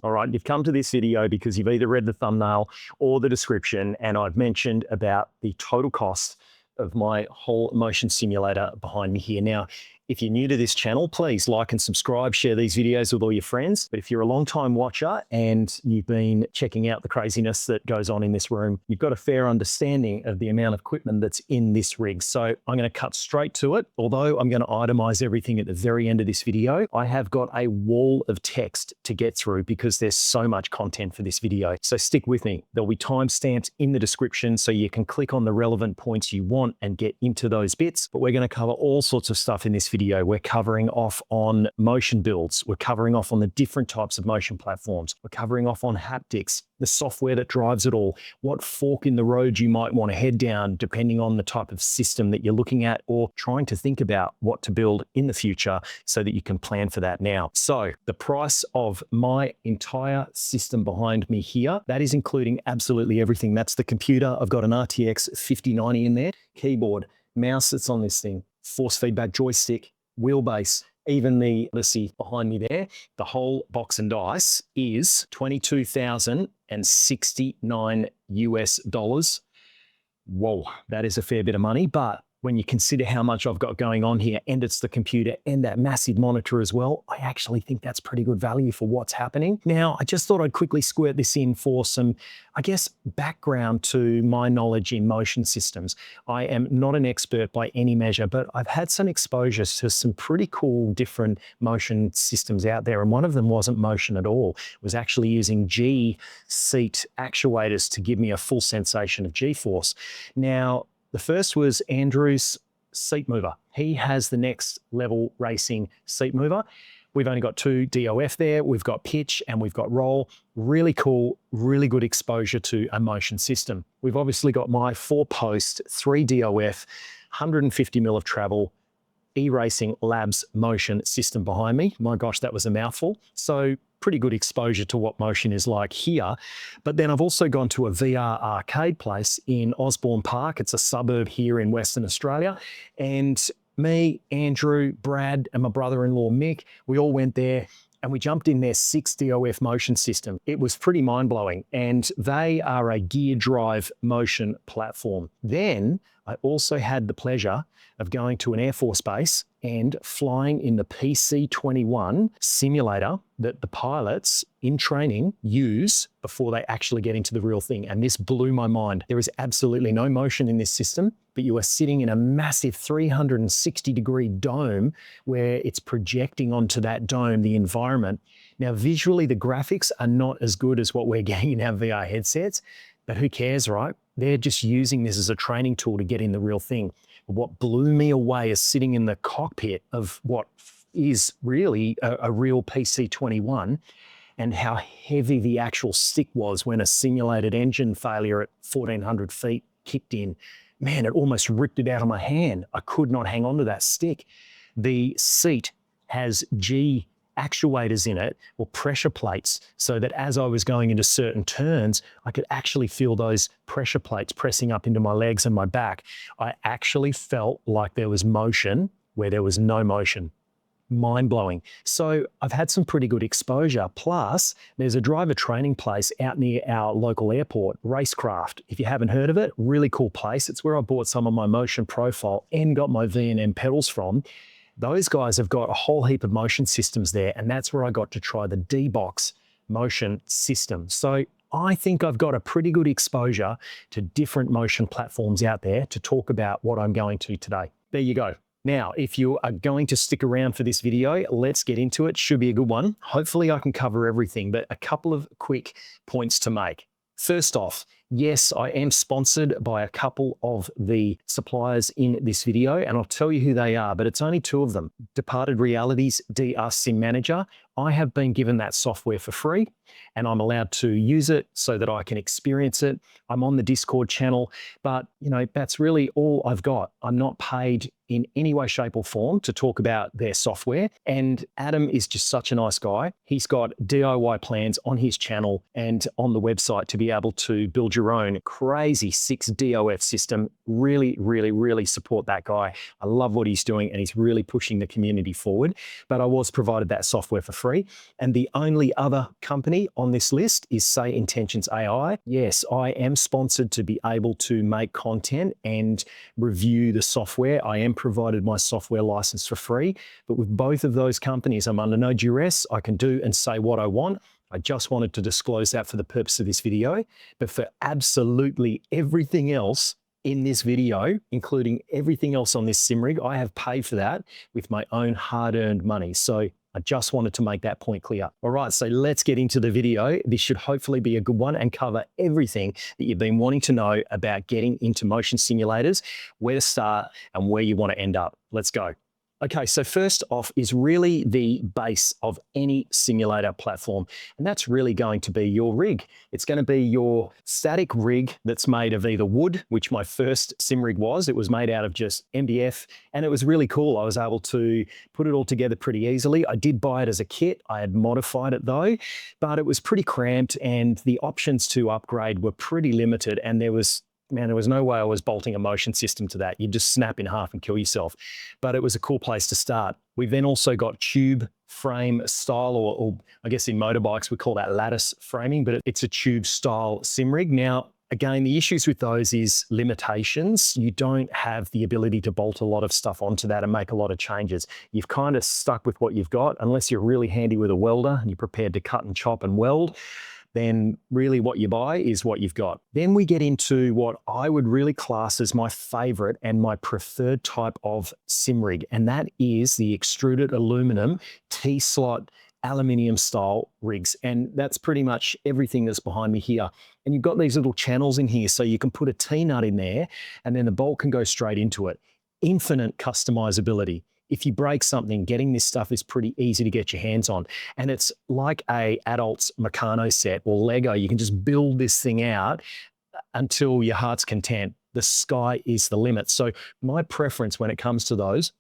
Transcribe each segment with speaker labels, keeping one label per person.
Speaker 1: All right, you've come to this video because you've either read the thumbnail or the description, and I've mentioned about the total cost of my whole motion simulator behind me here. Now, if you're new to this channel, please like and subscribe, share these videos with all your friends. But if you're a long-time watcher and you've been checking out the craziness that goes on in this room, you've got a fair understanding of the amount of equipment that's in this rig. So I'm going to cut straight to it. Although I'm going to itemize everything at the very end of this video, I have got a wall of text to get through because there's so much content for this video. So stick with me. There'll be timestamps in the description so you can click on the relevant points you want and get into those bits. But we're going to cover all sorts of stuff in this video. We're covering off on motion builds. We're covering off on the different types of motion platforms. We're covering off on haptics, the software that drives it all, what fork in the road you might want to head down depending on the type of system that you're looking at or trying to think about what to build in the future so that you can plan for that now. So the price of my entire system behind me here, that is including absolutely everything. That's the computer. I've got an RTX 5090 in there, keyboard, mouse that's on this thing, force feedback joystick, wheelbase, even the see behind me there, the whole box and dice is $22,069 US. Whoa, that is a fair bit of money. But when you consider how much I've got going on here, and it's the computer and that massive monitor as well, I actually think that's pretty good value for what's happening. Now, I just thought I'd quickly squirt this in for some, I guess, background to my knowledge in motion systems. I am not an expert by any measure, but I've had some exposure to some pretty cool different motion systems out there. And one of them wasn't motion at all. It was actually using G-seat actuators to give me a full sensation of G-force. Now, the first was Andrew's seat mover. He has the next level racing seat mover. We've only got 2 DOF there. We've got pitch and we've got roll. Really cool, really good exposure to a motion system. We've obviously got my 4-post, 3 DOF, 150 mil of travel, E-Racing Labs motion system behind me. My gosh, that was a mouthful. So pretty good exposure to what motion is like here. But then I've also gone to a VR arcade place in Osborne Park. It's a suburb here in Western Australia. And me, Andrew, Brad, and my brother-in-law, Mick, we all went there and we jumped in their 6 DOF motion system. It was pretty mind-blowing, and they are a gear drive motion platform. Then I also had the pleasure of going to an Air Force base and flying in the PC-21 simulator that the pilots in training use before they actually get into the real thing. And this blew my mind. There is absolutely no motion in this system, but you are sitting in a massive 360-degree dome where it's projecting onto that dome the environment. Now, visually, the graphics are not as good as what we're getting in our VR headsets, but who cares, right? They're just using this as a training tool to get in the real thing. What blew me away is sitting in the cockpit of what is really a real PC-21 and how heavy the actual stick was when a simulated engine failure at 1,400 feet kicked in. Man, it almost ripped it out of my hand. I could not hang on to that stick. The seat has G actuators in it, or pressure plates, so that as I was going into certain turns, I could actually feel those pressure plates pressing up into my legs and my back. I actually felt like there was motion where there was no motion. Mind-blowing. So I've had some pretty good exposure. Plus, there's a driver training place out near our local airport, Racecraft. If you haven't heard of it, really cool place. It's where I bought some of my motion profile and got my V&M pedals from. Those guys have got a whole heap of motion systems there, and that's where I got to try the D-Box motion system. So I think I've got a pretty good exposure to different motion platforms out there to talk about what I'm going to today. There you go. Now, if you are going to stick around for this video, let's get into it. Should be a good one. Hopefully I can cover everything, but a couple of quick points to make. First off, yes, I am sponsored by a couple of the suppliers in this video, and I'll tell you who they are, but it's only 2 of them. Departed Realities DR Sim Manager. I have been given that software for free, and I'm allowed to use it so that I can experience it. I'm on the Discord channel, but that's really all I've got. I'm not paid in any way, shape or form to talk about their software. And Adam is just such a nice guy. He's got DIY plans on his channel and on the website to be able to build build your own crazy 6 DOF system. Really, really, really support that guy. I love what he's doing and he's really pushing the community forward. But I was provided that software for free. And the only other company on this list is Say Intentions AI. Yes, I am sponsored to be able to make content and review the software. I am provided my software license for free. But with both of those companies, I'm under no duress. I can do and say what I want. I just wanted to disclose that for the purpose of this video. But for absolutely everything else in this video, including everything else on this sim rig, I have paid for that with my own hard-earned money. So I just wanted to make that point clear. All right, so let's get into the video. This should hopefully be a good one and cover everything that you've been wanting to know about getting into motion simulators, where to start and where you want to end up. Let's go. Okay, so first off is really the base of any simulator platform, and that's really going to be your rig. It's going to be your static rig that's made of either wood, which my first sim rig was. It was made out of just MDF, and it was really cool. I was able to put it all together pretty easily. I did buy it as a kit. I had modified it though, but it was pretty cramped, and the options to upgrade were pretty limited, and there was no way I was bolting a motion system to that. You'd just snap in half and kill yourself. But it was a cool place to start. We've then also got tube frame style, or I guess in motorbikes we call that lattice framing, but it's a tube style sim rig. Now, again, the issues with those is limitations. You don't have the ability to bolt a lot of stuff onto that and make a lot of changes. You've kind of stuck with what you've got, unless you're really handy with a welder and you're prepared to cut and chop and weld. Then really what you buy is what you've got. Then we get into what I would really class as my favorite and my preferred type of sim rig, and that is the extruded aluminum T-slot aluminium style rigs. And that's pretty much everything that's behind me here. And you've got these little channels in here, so you can put a T-nut in there and then the bolt can go straight into it. Infinite customizability. If you break something, getting this stuff is pretty easy to get your hands on. And it's like a adult's Meccano set or Lego. You can just build this thing out until your heart's content. The sky is the limit. So my preference when it comes to those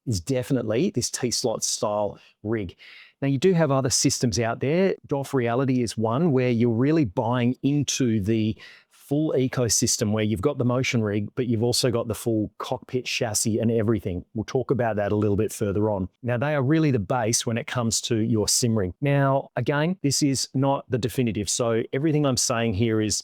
Speaker 1: is definitely this T-slot style rig. Now, you do have other systems out there. DOF Reality is one where you're really buying into the full ecosystem where you've got the motion rig, but you've also got the full cockpit chassis and everything. We'll talk about that a little bit further on. Now, they are really the base when it comes to your sim rig. Now, again, this is not the definitive. So everything I'm saying here is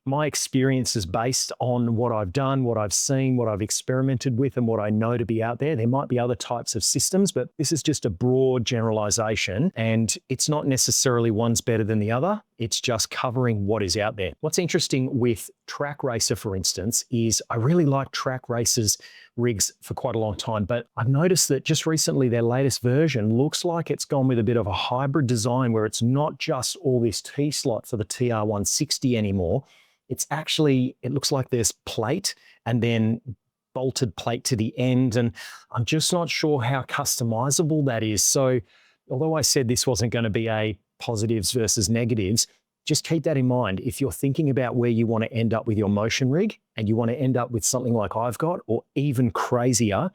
Speaker 1: my experience is based on what I've done, what I've seen, what I've experimented with, and what I know to be out there. There might be other types of systems, but this is just a broad generalization, and it's not necessarily one's better than the other. It's just covering what is out there. What's interesting with Track Racer, for instance, is I really like Track Racer's rigs for quite a long time, but I've noticed that just recently their latest version looks like it's gone with a bit of a hybrid design where it's not just all this T-slot for the TR160 anymore. It's actually, it looks like there's plate and then bolted plate to the end. And I'm just not sure how customizable that is. So although I said this wasn't going to be a positives versus negatives, just keep that in mind. If you're thinking about where you want to end up with your motion rig and you want to end up with something like I've got, or even crazier,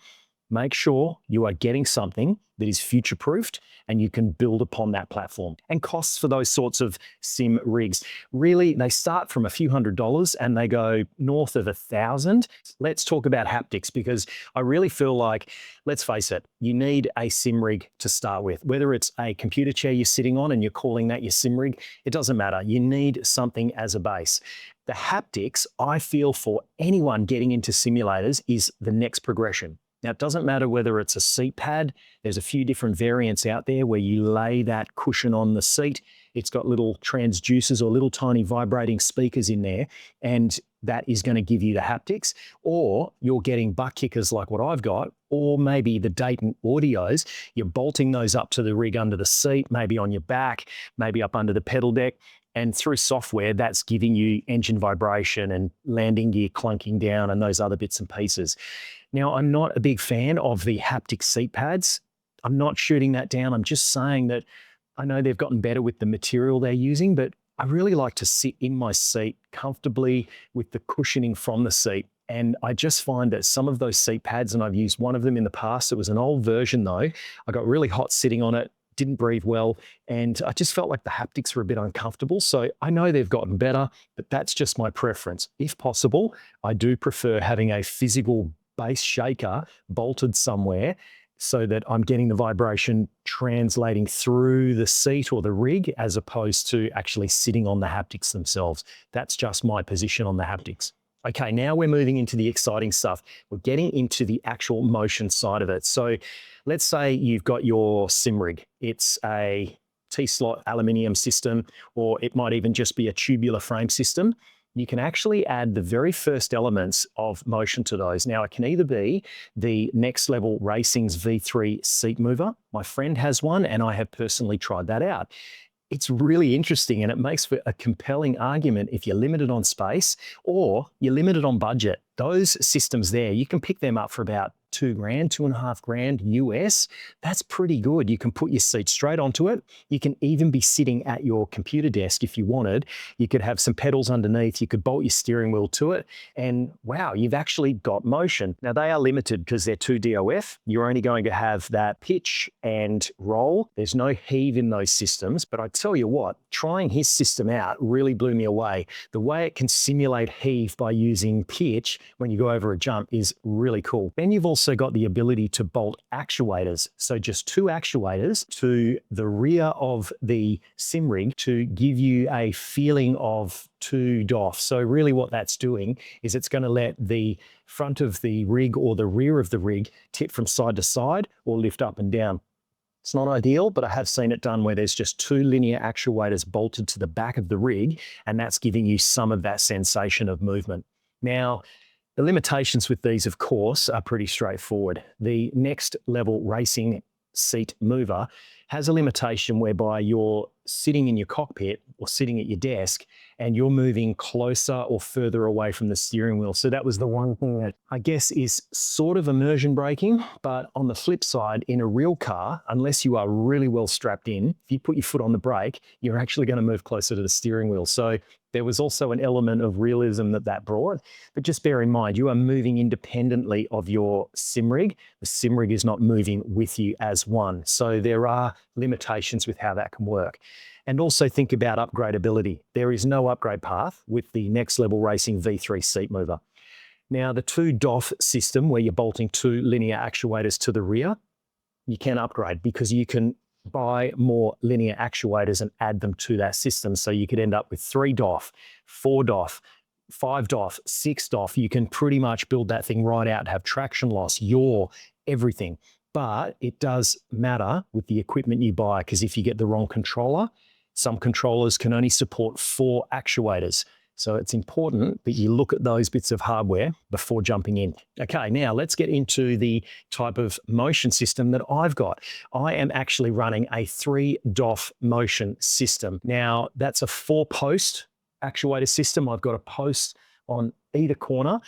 Speaker 1: make sure you are getting something that is future-proofed and you can build upon that platform. And costs for those sorts of sim rigs, really, they start from a few $100s and they go north of 1,000. Let's talk about haptics, because I really feel like, let's face it, you need a sim rig to start with. Whether it's a computer chair you're sitting on and you're calling that your sim rig, it doesn't matter. You need something as a base. The haptics, I feel, for anyone getting into simulators is the next progression. Now, it doesn't matter whether it's a seat pad. There's a few different variants out there where you lay that cushion on the seat. It's got little transducers or little tiny vibrating speakers in there, and that is going to give you the haptics. Or you're getting butt kickers like what I've got, or maybe the Dayton Audios. You're bolting those up to the rig under the seat, maybe on your back, maybe up under the pedal deck. And through software, that's giving you engine vibration and landing gear clunking down and those other bits and pieces. Now, I'm not a big fan of the haptic seat pads. I'm not shooting that down. I'm just saying that I know they've gotten better with the material they're using, but I really like to sit in my seat comfortably with the cushioning from the seat. And I just find that some of those seat pads, and I've used one of them in the past, it was an old version though, I got really hot sitting on it, didn't breathe well, and I just felt like the haptics were a bit uncomfortable. So I know they've gotten better, but that's just my preference. If possible, I do prefer having a physical base shaker bolted somewhere so that I'm getting the vibration translating through the seat or the rig as opposed to actually sitting on the haptics themselves. That's just my position on the haptics. Okay, now we're moving into the exciting stuff. We're getting into the actual motion side of it. So let's say you've got your sim rig. It's a T-slot aluminium system, or it might even just be a tubular frame system. You can actually add the very first elements of motion to those. Now, it can either be the Next Level Racing's V3 seat mover. My friend has one, and I have personally tried that out. It's really interesting, and it makes for a compelling argument if you're limited on space or you're limited on budget. Those systems there, you can pick them up for about $2,000, $2,500 US. That's pretty good. You can put your seat straight onto it. You can even be sitting at your computer desk if you wanted. You could have some pedals underneath. You could bolt your steering wheel to it. And wow, you've actually got motion. Now, they are limited because they're 2 DOF. You're only going to have that pitch and roll. There's no heave in those systems. But I tell you what, trying his system out really blew me away. The way it can simulate heave by using pitch when you go over a jump is really cool. Then you've also got the ability to bolt actuators. So just 2 actuators to the rear of the sim rig to give you a feeling of 2 DOF. So really what that's doing is it's going to let the front of the rig or the rear of the rig tip from side to side or lift up and down. It's not ideal, but I have seen it done where there's just 2 linear actuators bolted to the back of the rig, and that's giving you some of that sensation of movement. Now, the limitations with these, of course, are pretty straightforward. The Next Level Racing seat mover has a limitation whereby you're sitting in your cockpit or sitting at your desk and you're moving closer or further away from the steering wheel. So that was the one thing that I guess is sort of immersion braking. But on the flip side, in a real car, unless you are really well strapped in, if you put your foot on the brake, you're actually going to move closer to the steering wheel. So there was also an element of realism that brought. But just bear in mind, you are moving independently of your sim rig. The sim rig is not moving with you as one. So there are limitations with how that can work. And also think about upgradability. There is no upgrade path with the Next Level Racing V3 seat mover. Now, the 2 DOF system, where you're bolting 2 linear actuators to the rear, you can upgrade because you can buy more linear actuators and add them to that system. So you could end up with 3 DOF, 4 DOF, 5 DOF, 6 DOF. You can pretty much build that thing right out, have traction loss, yaw, everything. But it does matter with the equipment you buy, because if you get the wrong controller, some controllers can only support 4 actuators. So it's important that you look at those bits of hardware before jumping in. Okay, now let's get into the type of motion system that I've got. I am actually running a 3 DOF motion system. Now, that's a 4-post actuator system. I've got a post on either corner.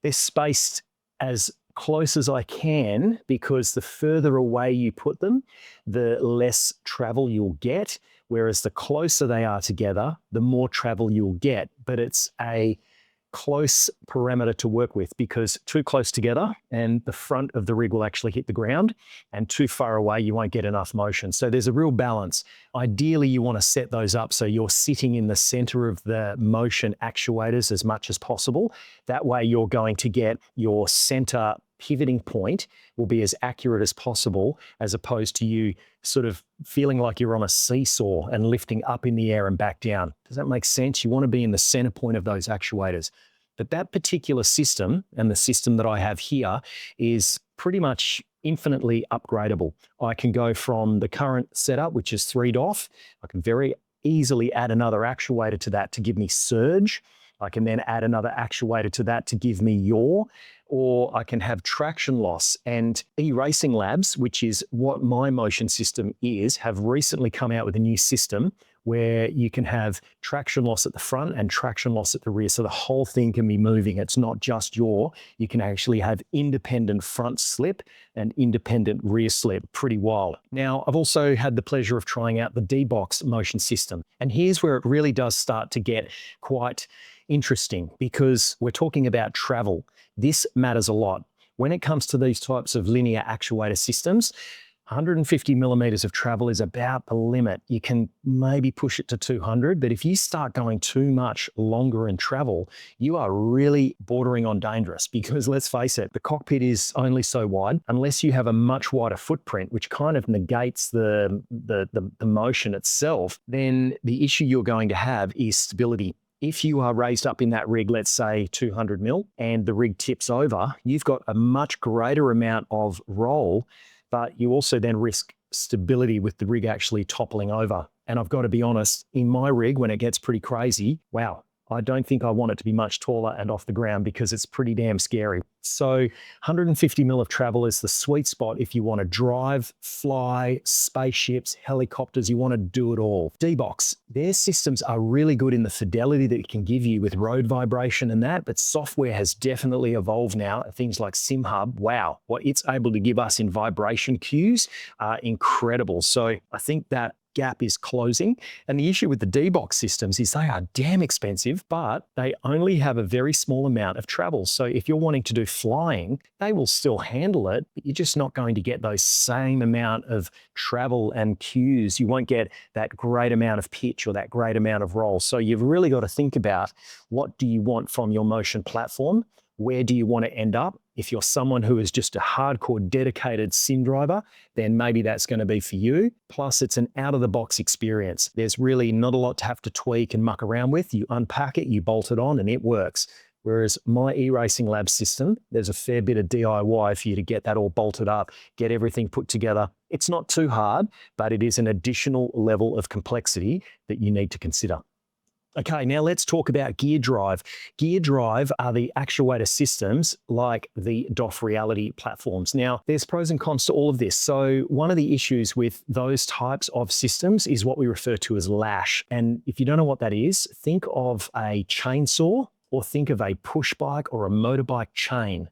Speaker 1: They're spaced as close as I can because the further away you put them, the less travel you'll get. Whereas the closer they are together, the more travel you'll get. But it's a close parameter to work with, because too close together and the front of the rig will actually hit the ground, and too far away you won't get enough motion. So there's a real balance. Ideally, you want to set those up so you're sitting in the center of the motion actuators as much as possible. That way you're going to get your center pivoting point will be as accurate as possible, as opposed to you sort of feeling like you're on a seesaw and lifting up in the air and back down. Does that make sense? You want to be in the center point of those actuators. But that particular system, and the system that I have here, is pretty much infinitely upgradable. I can go from the current setup, which is 3 DOF. I can very easily add another actuator to that to give me surge. I can then add another actuator to that to give me yaw, or I can have traction loss. And eRacing Labs, which is what my motion system is, have recently come out with a new system where you can have traction loss at the front and traction loss at the rear. So the whole thing can be moving. It's not just yaw. You can actually have independent front slip and independent rear slip. Pretty wild. Now, I've also had the pleasure of trying out the D-Box motion system. And here's where it really does start to get quite interesting, because we're talking about travel. This matters a lot. When it comes to these types of linear actuator systems, 150 millimeters of travel is about the limit. You can maybe push it to 200, but if you start going too much longer in travel, you are really bordering on dangerous because let's face it, the cockpit is only so wide. Unless you have a much wider footprint, which kind of negates the motion itself, then the issue you're going to have is stability. If you are raised up in that rig, let's say 200 mil, and the rig tips over, you've got a much greater amount of roll, but you also then risk stability with the rig actually toppling over. And I've got to be honest, in my rig, when it gets pretty crazy, wow, I don't think I want it to be much taller and off the ground because it's pretty damn scary. So 150 mil of travel is the sweet spot if you want to drive, fly, spaceships, helicopters, you want to do it all. D-Box, their systems are really good in the fidelity that it can give you with road vibration and that, but software has definitely evolved now. Things like SimHub, wow, what it's able to give us in vibration cues are incredible. So I think that gap is closing. And the issue with the D-Box systems is they are damn expensive, but they only have a very small amount of travel. So if you're wanting to do flying, they will still handle it, but you're just not going to get those same amount of travel and cues. You won't get that great amount of pitch or that great amount of roll. So you've really got to think about what do you want from your motion platform? Where do you want to end up? If you're someone who is just a hardcore dedicated sim driver, then maybe that's going to be for you. Plus, it's an out-of-the-box experience. There's really not a lot to have to tweak and muck around with. You unpack it, you bolt it on, and it works. Whereas my eRacing Lab system, there's a fair bit of DIY for you to get that all bolted up, get everything put together. It's not too hard, but it is an additional level of complexity that you need to consider. Okay, now let's talk about gear drive. Gear drive are the actuator systems like the DOF Reality platforms. Now, there's pros and cons to all of this. So one of the issues with those types of systems is what we refer to as lash. And if you don't know what that is, think of a chainsaw or think of a push bike or a motorbike chain.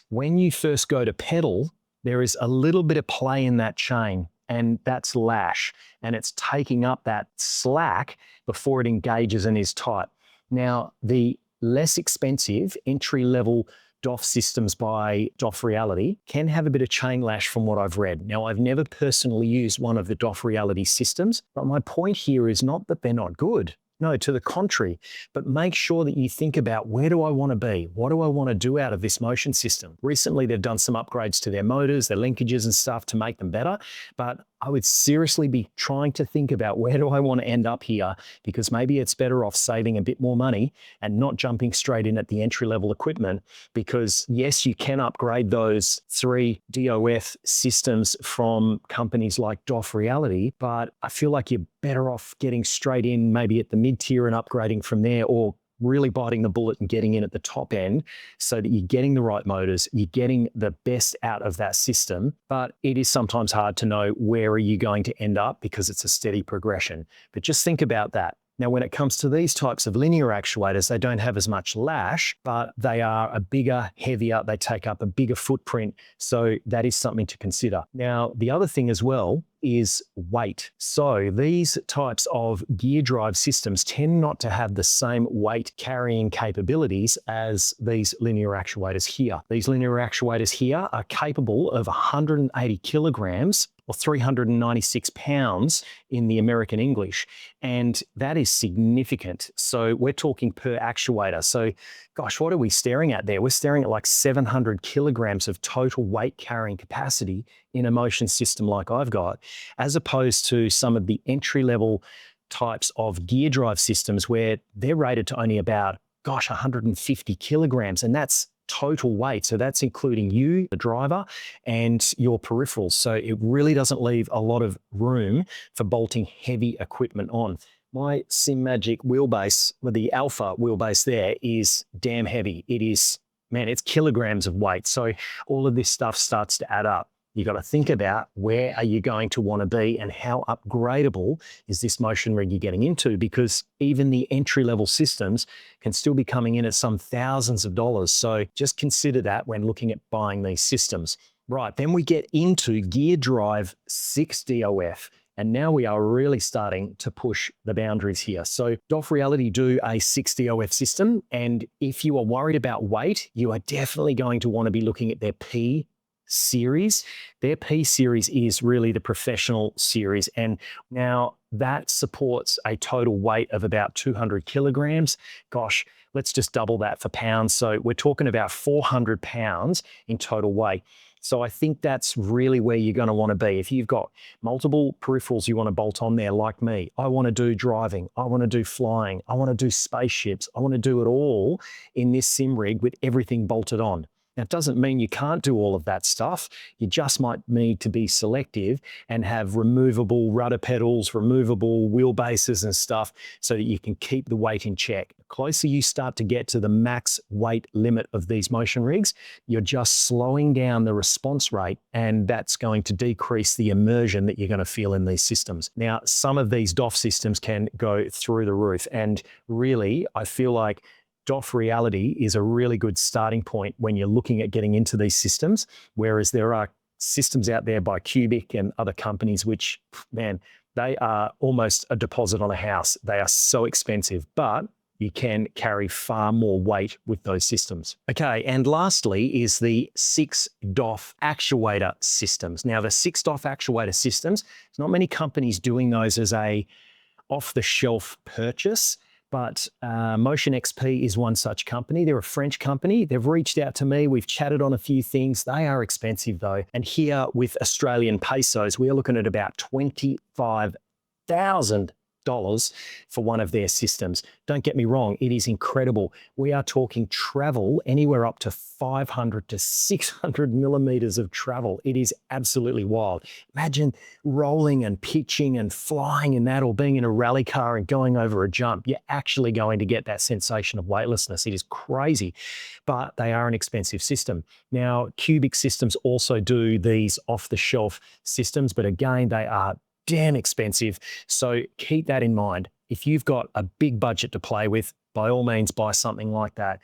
Speaker 1: When you first go to pedal, there is a little bit of play in that chain, and that's lash, and it's taking up that slack before it engages and is tight. Now, the less expensive entry-level DOF systems by DOF Reality can have a bit of chain lash from what I've read. Now, I've never personally used one of the DOF Reality systems, but my point here is not that they're not good. No, to the contrary, but make sure that you think about where do I want to be? What do I want to do out of this motion system? Recently, they've done some upgrades to their motors, their linkages and stuff to make them better, but I would seriously be trying to think about where do I want to end up here, because maybe it's better off saving a bit more money and not jumping straight in at the entry-level equipment, because yes, you can upgrade those 3 DOF systems from companies like DOF Reality, but I feel like you're better off getting straight in maybe at the mid-tier and upgrading from there, or really biting the bullet and getting in at the top end so that you're getting the right motors, you're getting the best out of that system. But it is sometimes hard to know where are you going to end up because it's a steady progression. But just think about that. Now, when it comes to these types of linear actuators, they don't have as much lash, but they are a bigger, heavier, they take up a bigger footprint. So that is something to consider. Now, the other thing as well is weight. So these types of gear drive systems tend not to have the same weight carrying capabilities as these linear actuators here. These linear actuators here are capable of 180 kilograms or 396 pounds in the American English. And that is significant. So we're talking per actuator. So gosh, what are we staring at there? We're staring at like 700 kilograms of total weight carrying capacity in a motion system like I've got, as opposed to some of the entry-level types of gear drive systems where they're rated to only about, gosh, 150 kilograms. And that's total weight. So that's including you, the driver, and your peripherals. So it really doesn't leave a lot of room for bolting heavy equipment on. My SimMagic wheelbase, with the Alpha wheelbase there, is damn heavy. It is, man, it's kilograms of weight. So all of this stuff starts to add up. You've got to think about where are you going to want to be and how upgradable is this motion rig you're getting into, because even the entry-level systems can still be coming in at some thousands of dollars. So just consider that when looking at buying these systems. Right, then we get into Gear Drive 6 DOF. And now we are really starting to push the boundaries here. So DOF Reality do a 6 DOF system. And if you are worried about weight, you are definitely going to want to be looking at their P series. Their P series is really the professional series. And now that supports a total weight of about 200 kilograms. Gosh, let's just double that for pounds. So we're talking about 400 pounds in total weight. So I think that's really where you're going to want to be. If you've got multiple peripherals you want to bolt on there, like me, I want to do driving, I want to do flying, I want to do spaceships, I want to do it all in this sim rig with everything bolted on. Now, it doesn't mean you can't do all of that stuff. You just might need to be selective and have removable rudder pedals, removable wheelbases and stuff so that you can keep the weight in check. The closer you start to get to the max weight limit of these motion rigs, you're just slowing down the response rate, and that's going to decrease the immersion that you're going to feel in these systems. Now, some of these DOF systems can go through the roof, and really, I feel like DOF Reality is a really good starting point when you're looking at getting into these systems, whereas there are systems out there by Cubic and other companies which, man, they are almost a deposit on a house. They are so expensive, but you can carry far more weight with those systems. Okay, and lastly is the 6DOF actuator systems. Now, the 6DOF actuator systems, there's not many companies doing those as a off-the-shelf purchase. But Motion XP is one such company. They're a French company. They've reached out to me. We've chatted on a few things. They are expensive though. And here with Australian pesos, we are looking at about $25,000 for one of their systems. Don't get me wrong, it is incredible. We are talking travel anywhere up to 500 to 600 millimeters of travel. It is absolutely wild. Imagine rolling and pitching and flying in that, or being in a rally car and going over a jump. You're actually going to get that sensation of weightlessness. It is crazy, but they are an expensive system. Now, Cubic Systems also do these off-the-shelf systems, but again, they are damn expensive. So keep that in mind. If you've got a big budget to play with, by all means, buy something like that.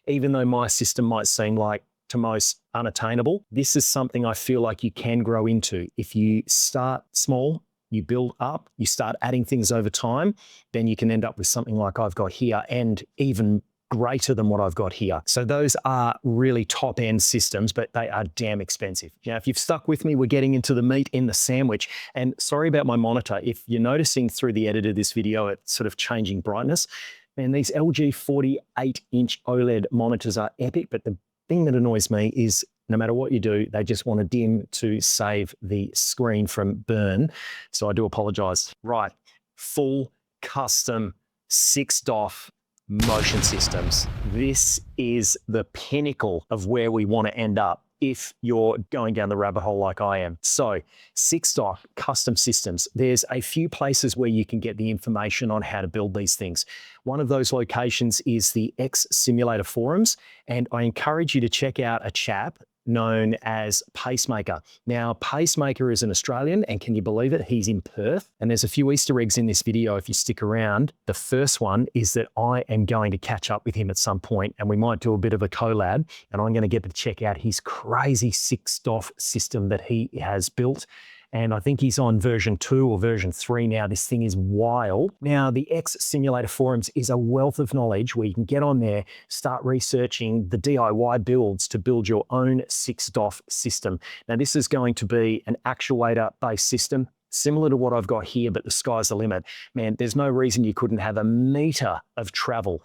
Speaker 1: Even though my system might seem like to most unattainable, this is something I feel like you can grow into. If you start small, you build up, you start adding things over time, then you can end up with something like I've got here, and even greater than what I've got here. So those are really top end systems, but they are damn expensive. Now, if you've stuck with me, we're getting into the meat in the sandwich. And sorry about my monitor. If you're noticing through the edit of this video, it's sort of changing brightness. And these LG 48-inch OLED monitors are epic, but the thing that annoys me is no matter what you do, they just want to dim to save the screen from burn. So I do apologize. Right, full custom 6DOF motion systems. This is the pinnacle of where we want to end up if you're going down the rabbit hole like I am. So 6DOF custom systems, there's a few places where you can get the information on how to build these things. One of those locations is the X Simulator forums, and I encourage you to check out a chap known as Pacemaker. Now, Pacemaker is an Australian, and can you believe it? He's in Perth. And there's a few Easter eggs in this video if you stick around. The first one is that I am going to catch up with him at some point, and we might do a bit of a collab, and I'm going to get to check out his crazy 6DOF system that he has built. And I think he's on version 2 or version 3 now. This thing is wild. Now, the X Simulator forums is a wealth of knowledge where you can get on there, start researching the DIY builds to build your own 6DOF system. Now, this is going to be an actuator-based system, similar to what I've got here, but the sky's the limit. Man, there's no reason you couldn't have a meter of travel.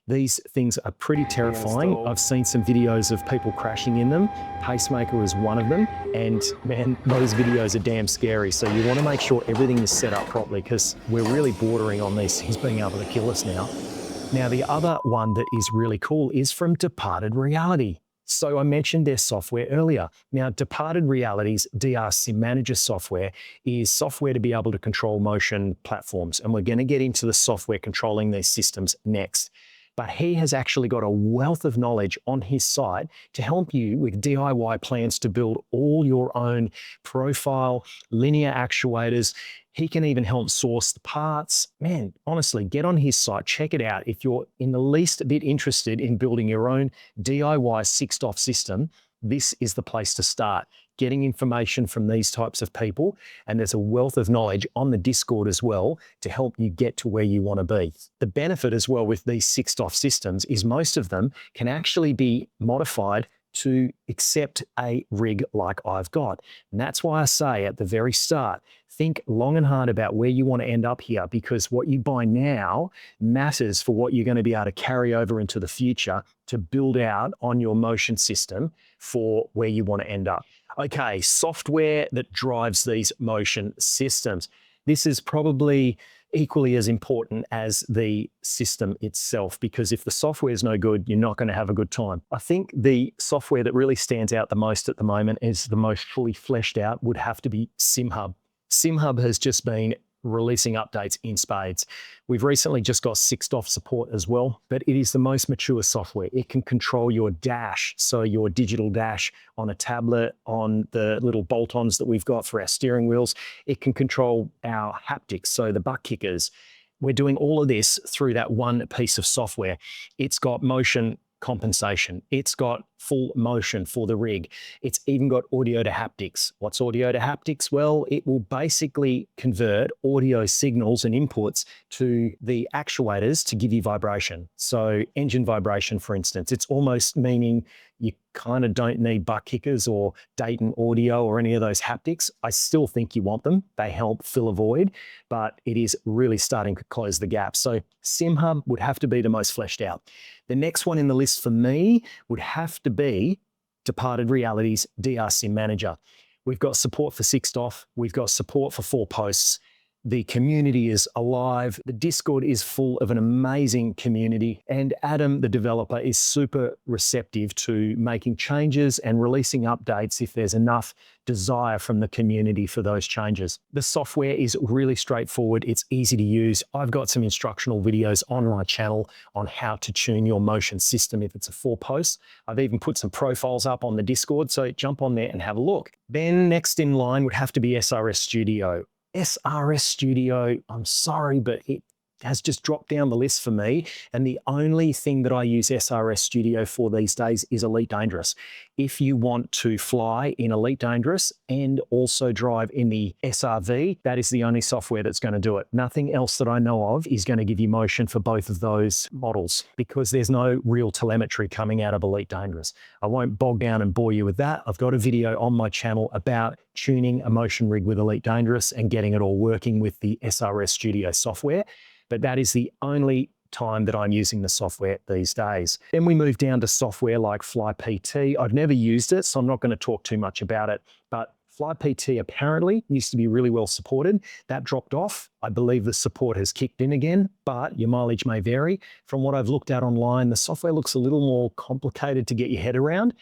Speaker 1: These things are pretty terrifying. I've seen some videos of people crashing in them. Pacemaker is one of them. And man, those videos are damn scary. So you want to make sure everything is set up properly, because we're really bordering on these things being able to kill us now. Now, the other one that is really cool is from Departed Reality. So I mentioned their software earlier. Now, Departed Reality's DR Sim Manager software is software to be able to control motion platforms. And we're going to get into the software controlling these systems next. But he has actually got a wealth of knowledge on his site to help you with DIY plans to build all your own profile, linear actuators. He can even help source the parts. Man, honestly, get on his site, check it out. If you're in the least bit interested in building your own DIY 6DOF system, this is the place to start. Getting information from these types of people, and there's a wealth of knowledge on the Discord as well to help you get to where you want to be. The benefit as well with these 6DOF systems is most of them can actually be modified to accept a rig like I've got. And that's why I say at the very start, think long and hard about where you want to end up here, because what you buy now matters for what you're going to be able to carry over into the future to build out on your motion system for where you want to end up. Okay, software that drives these motion systems. This is probably equally as important as the system itself, because if the software is no good, you're not going to have a good time. I think the software that really stands out the most at the moment, is the most fully fleshed out, would have to be SimHub. SimHub has just been releasing updates in spades. We've recently just got 6DoF support as well, but it is the most mature software. It can control your dash, so your digital dash on a tablet, on the little bolt-ons that we've got for our steering wheels. It can control our haptics, so the butt kickers. We're doing all of this through that one piece of software. It's got motion compensation. It's got full motion for the rig. It's even got audio to haptics. What's audio to haptics? Well, it will basically convert audio signals and inputs to the actuators to give you vibration. So engine vibration, for instance, it's almost meaning you kind of don't need butt kickers or Dayton audio or any of those haptics. I still think you want them. They help fill a void, but it is really starting to close the gap. So SimHub would have to be the most fleshed out. The next one in the list for me would have to be Departed Realities DR Sim Manager. We've got support for 6DoF. We've got support for 4Posts. The community is alive. The Discord is full of an amazing community. And Adam, the developer, is super receptive to making changes and releasing updates if there's enough desire from the community for those changes. The software is really straightforward. It's easy to use. I've got some instructional videos on my channel on how to tune your motion system if it's a 4Post. I've even put some profiles up on the Discord, so jump on there and have a look. Then next in line would have to be SRS Studio. SRS Studio, I'm sorry, but it has just dropped down the list for me. And the only thing that I use SRS Studio for these days is Elite Dangerous. If you want to fly in Elite Dangerous and also drive in the SRV, that is the only software that's going to do it. Nothing else that I know of is going to give you motion for both of those models, because there's no real telemetry coming out of Elite Dangerous. I won't bog down and bore you with that. I've got a video on my channel about tuning a motion rig with Elite Dangerous and getting it all working with the SRS Studio software. But that is the only time that I'm using the software these days. Then we move down to software like FlyPT. I've never used it, so I'm not going to talk too much about it, but FlyPT apparently used to be really well supported. That dropped off. I believe the support has kicked in again, but your mileage may vary. From what I've looked at online, the software looks a little more complicated to get your head around,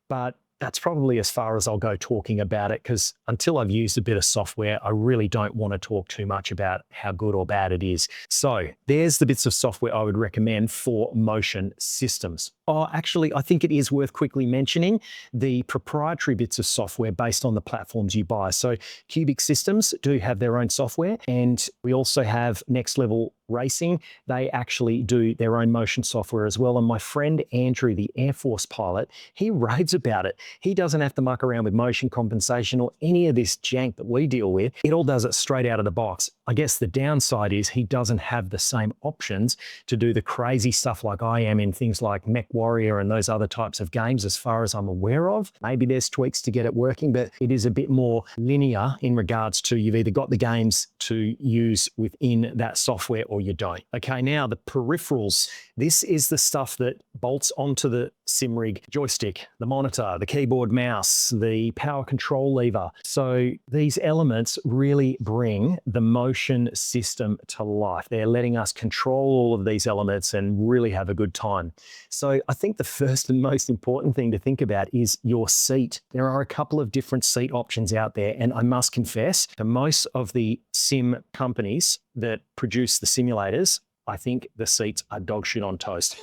Speaker 1: but that's probably as far as I'll go talking about it, because until I've used a bit of software, I really don't want to talk too much about how good or bad it is. So there's the bits of software I would recommend for motion systems. Oh, actually, I think it is worth quickly mentioning the proprietary bits of software based on the platforms you buy. So Cubic Systems do have their own software, and we also have Next Level Racing. They actually do their own motion software as well. And my friend Andrew, the Air Force pilot, he raves about it. He doesn't have to muck around with motion compensation or any of this jank that we deal with. It all does it straight out of the box. I guess the downside is he doesn't have the same options to do the crazy stuff like I am in things like MechWarrior and those other types of games, as far as I'm aware of. Maybe there's tweaks to get it working, but it is a bit more linear in regards to you've either got the games to use within that software or you don't. Okay, now the peripherals. This is the stuff that bolts onto the SimRig joystick, the monitor, the keyboard, mouse, the power control lever. So these elements really bring the motion system to life. They're letting us control all of these elements and really have a good time. So I think the first and most important thing to think about is your seat. There are a couple of different seat options out there, and I must confess, to most of the sim companies that produce the simulators, I think the seats are dog shit on toast.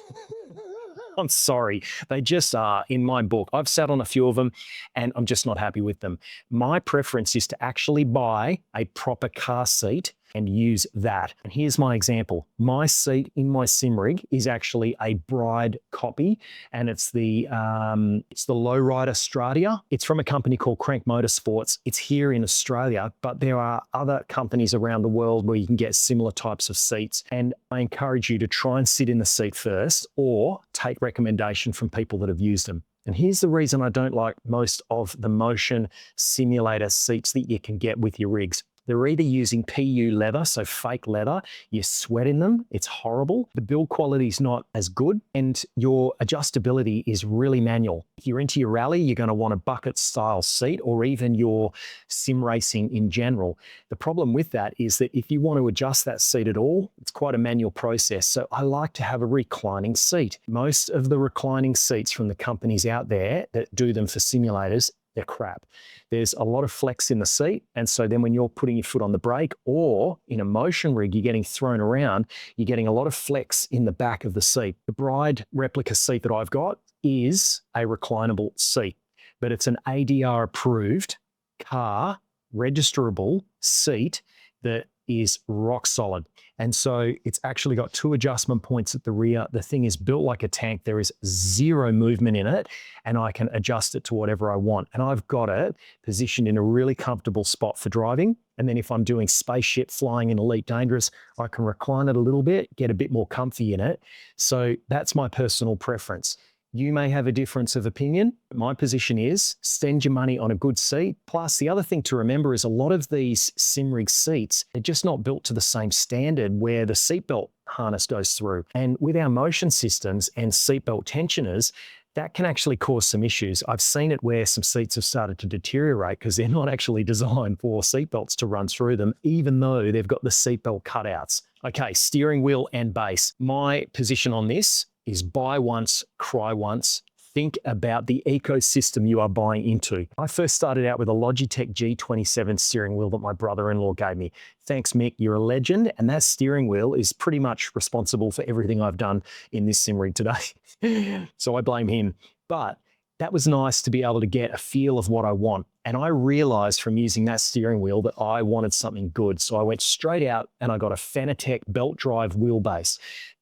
Speaker 1: I'm sorry, they just are in my book. I've sat on a few of them and I'm just not happy with them. My preference is to actually buy a proper car seat and use that. And here's my example. My seat in my SimRig is actually a Bride copy, and it's the Lowrider Stradia. It's from a company called Crank Motorsports. It's here in Australia, but there are other companies around the world where you can get similar types of seats. And I encourage you to try and sit in the seat first, or take recommendation from people that have used them. And here's the reason I don't like most of the motion simulator seats that you can get with your rigs. They're either using PU leather, so fake leather, you sweat in them, it's horrible. The build quality is not as good, and your adjustability is really manual. If you're into your rally, you're going to want a bucket style seat, or even your sim racing in general. The problem with that is that if you want to adjust that seat at all, it's quite a manual process. So I like to have a reclining seat. Most of the reclining seats from the companies out there that do them for simulators, they're crap. There's a lot of flex in the seat. And so then when you're putting your foot on the brake or in a motion rig, you're getting thrown around, you're getting a lot of flex in the back of the seat. The Bride replica seat that I've got is a reclinable seat, but it's an ADR approved car registerable seat that is rock solid. And so it's actually got 2 adjustment points at the rear. The thing is built like a tank. There is 0 movement in it, and I can adjust it to whatever I want. And I've got it positioned in a really comfortable spot for driving. And then if I'm doing spaceship flying in Elite Dangerous, I can recline it a little bit, get a bit more comfy in it. So that's my personal preference. You may have a difference of opinion. My position is spend your money on a good seat. Plus, the other thing to remember is a lot of these SimRig seats, they're just not built to the same standard where the seatbelt harness goes through. And with our motion systems and seatbelt tensioners, that can actually cause some issues. I've seen it where some seats have started to deteriorate because they're not actually designed for seatbelts to run through them, even though they've got the seatbelt cutouts. Okay, steering wheel and base. My position on this is buy once, cry once. Think about the ecosystem you are buying into. I first started out with a Logitech G27 steering wheel that my brother-in-law gave me. Thanks, Mick, you're a legend. And that steering wheel is pretty much responsible for everything I've done in this sim rig today. So I blame him. But that was nice to be able to get a feel of what I want. And I realized from using that steering wheel that I wanted something good. So I went straight out and I got a Fanatec belt drive wheelbase.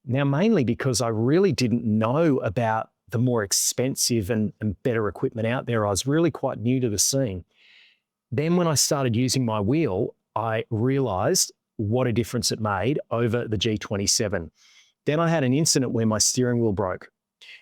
Speaker 1: Now, mainly because I really didn't know about the more expensive and better equipment out there. I was really quite new to the scene. Then when I started using my wheel, I realized what a difference it made over the G27. Then I had an incident where my steering wheel broke.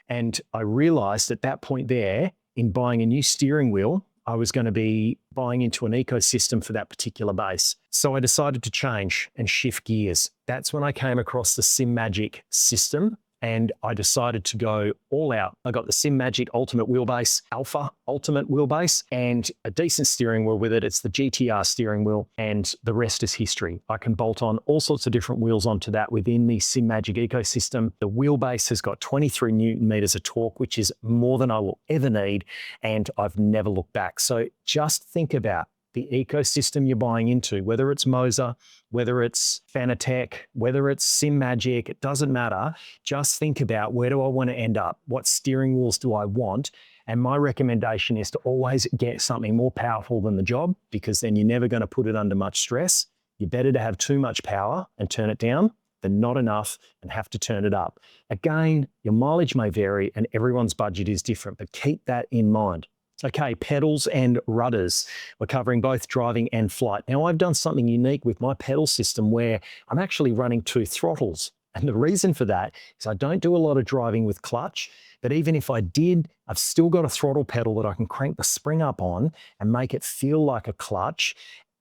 Speaker 1: And I realized at that point there, in buying a new steering wheel, I was going to be buying into an ecosystem for that particular base. So I decided to change and shift gears. That's when I came across the SimMagic system, and I decided to go all out. I got the SimMagic Ultimate Wheelbase, Alpha Ultimate Wheelbase, and a decent steering wheel with it. It's the GTR steering wheel, and the rest is history. I can bolt on all sorts of different wheels onto that within the SimMagic ecosystem. The wheelbase has got 23 Newton meters of torque, which is more than I will ever need, and I've never looked back. So just think about the ecosystem you're buying into, whether it's Moza, whether it's Fanatec, whether it's SimMagic, it doesn't matter. Just think about, where do I want to end up? What steering wheels do I want? And my recommendation is to always get something more powerful than the job, because then you're never going to put it under much stress. You're better to have too much power and turn it down than not enough and have to turn it up. Again, your mileage may vary and everyone's budget is different, but keep that in mind. Okay, pedals and rudders. We're covering both driving and flight. Now, I've done something unique with my pedal system where I'm actually running 2 throttles. And the reason for that is I don't do a lot of driving with clutch, but even if I did, I've still got a throttle pedal that I can crank the spring up on and make it feel like a clutch,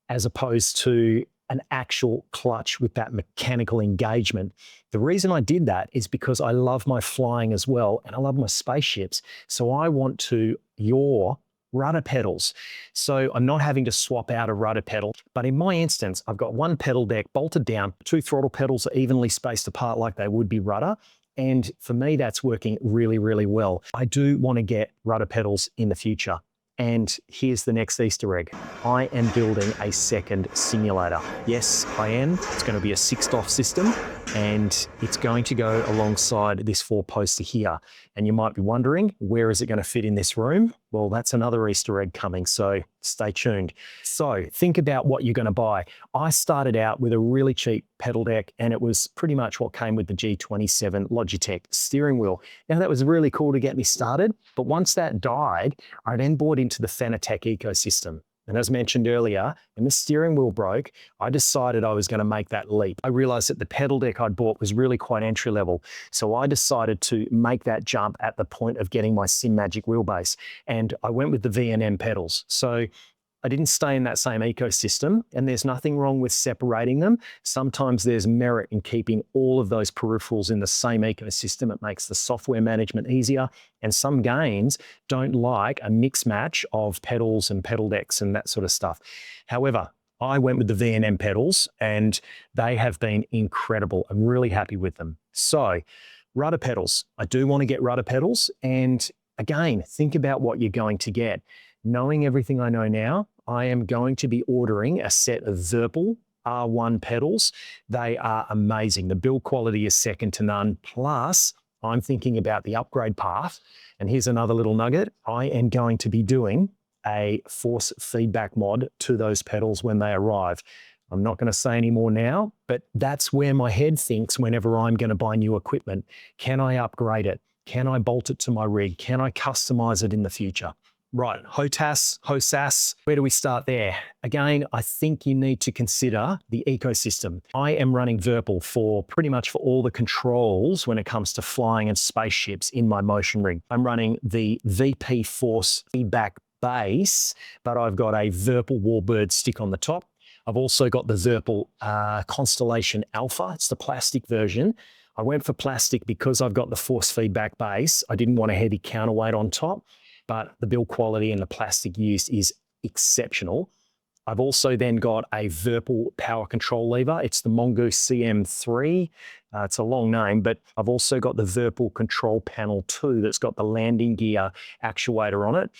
Speaker 1: as opposed to an actual clutch with that mechanical engagement. The reason I did that is because I love my flying as well, and I love my spaceships. So I want to yaw rudder pedals. So I'm not having to swap out a rudder pedal. But in my instance, I've got 1 pedal deck bolted down, 2 throttle pedals are evenly spaced apart like they would be rudder. And for me, that's working really, really well. I do want to get rudder pedals in the future. And here's the next Easter egg. I am building a second simulator. Yes, I am. It's going to be a 6-DoF system, and it's going to go alongside this 4-poster here. And you might be wondering, where is it going to fit in this room? Well, that's another Easter egg coming, so stay tuned. So think about what you're going to buy. I started out with a really cheap pedal deck, and it was pretty much what came with the G27 Logitech steering wheel. Now, that was really cool to get me started, but once that died, I then bought into the Fanatec ecosystem. And as mentioned earlier, when the steering wheel broke, I decided I was going to make that leap. I realized that the pedal deck I'd bought was really quite entry level. So I decided to make that jump at the point of getting my SimMagic wheelbase. And I went with the V&M pedals. So I didn't stay in that same ecosystem, and there's nothing wrong with separating them. Sometimes there's merit in keeping all of those peripherals in the same ecosystem. It makes the software management easier, and some games don't like a mix match of pedals and pedal decks and that sort of stuff. However, I went with the V&M pedals, and they have been incredible. I'm really happy with them. So, rudder pedals. I do want to get rudder pedals, and again, think about what you're going to get. Knowing everything I know now, I am going to be ordering a set of Virpil R1 pedals. They are amazing. The build quality is second to none. Plus, I'm thinking about the upgrade path. And here's another little nugget. I am going to be doing a force feedback mod to those pedals when they arrive. I'm not going to say any more now, but that's where my head thinks whenever I'm going to buy new equipment. Can I upgrade it? Can I bolt it to my rig? Can I customize it in the future? Right, HOTAS, where do we start there? Again, I think you need to consider the ecosystem. I am running Virpil for pretty much for all the controls when it comes to flying and spaceships in my motion rig. I'm running the VP Force feedback base, but I've got a Virpil Warbird stick on the top. I've also got the Virpil Constellation Alpha. It's the plastic version. I went for plastic because I've got the force feedback base. I didn't want a heavy counterweight on top, but the build quality and the plastic used is exceptional. I've also then got a Virpil power control lever. It's the Mongoose CM3. It's a long name, but I've also got the Virpil control panel 2 that's got the landing gear actuator on it,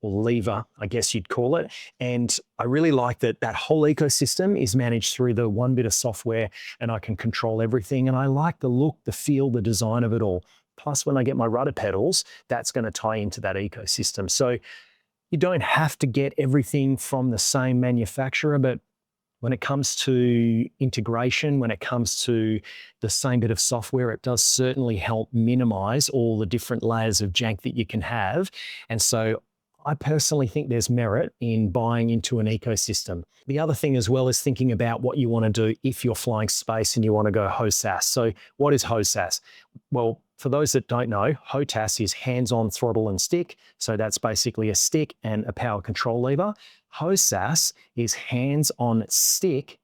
Speaker 1: or lever, I guess you'd call it. And I really like that that whole ecosystem is managed through the one bit of software, and I can control everything. And I like the look, the feel, the design of it all. Plus, when I get my rudder pedals, that's going to tie into that ecosystem. So you don't have to get everything from the same manufacturer, but when it comes to integration, when it comes to the same bit of software, it does certainly help minimize all the different layers of jank that you can have. And so I personally think there's merit in buying into an ecosystem. The other thing as well is thinking about what you want to do if you're flying space and you want to go HOSAS. So what is HOSAS? Well, for those that don't know, HOTAS is hands-on throttle and stick. So that's basically a stick and a power control lever. HOSAS is hands-on stick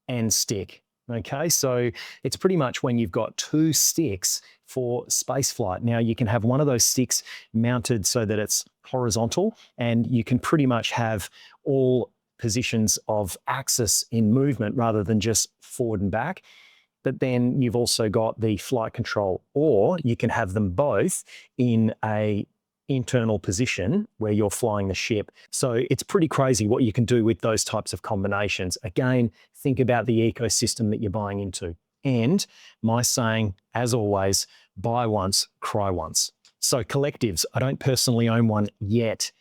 Speaker 1: and stick. Okay, so it's pretty much when you've got two sticks for space flight. Now you can have one of those sticks mounted so that it's horizontal, and you can pretty much have all positions of axis in movement rather than just forward and back. But then you've also got the flight control, or you can have them both in a internal position where you're flying the ship. So it's pretty crazy what you can do with those types of combinations. Again, think about the ecosystem that you're buying into. And my saying, as always, buy once, cry once. So collectives, I don't personally own one yet,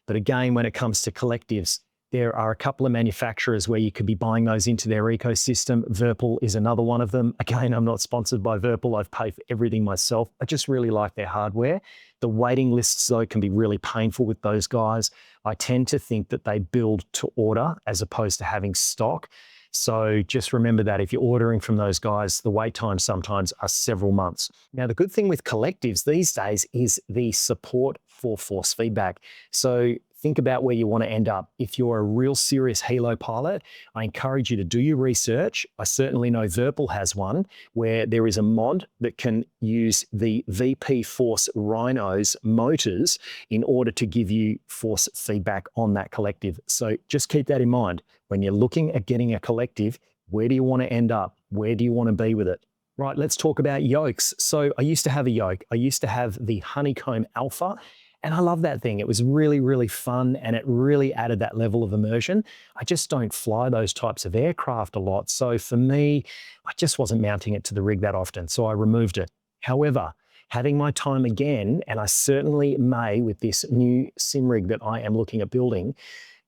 Speaker 1: but again, when it comes to collectives, there are a couple of manufacturers where you could be buying those into their ecosystem. Virpil is another one of them. Again, I'm not sponsored by Virpil. I've paid for everything myself. I just really like their hardware. The waiting lists, though, can be really painful with those guys. I tend to think that they build to order as opposed to having stock. So just remember that if you're ordering from those guys, the wait times sometimes are several months. Now, the good thing with collectives these days is the support for force feedback. So think about where you want to end up. If you're a real serious helo pilot, I encourage you to do your research. I certainly know Virpil has one where there is a mod that can use the VP Force Rhinos motors in order to give you force feedback on that collective. So just keep that in mind. When you're looking at getting a collective, where do you want to end up? Where do you want to be with it? Right, let's talk about yokes. So I used to have a yoke. I used to have the Honeycomb Alpha. And I love that thing. It was really, really fun, and it really added that level of immersion. I just don't fly those types of aircraft a lot. So for me, I just wasn't mounting it to the rig that often. So I removed it. However, having my time again, and I certainly may with this new sim rig that I am looking at building,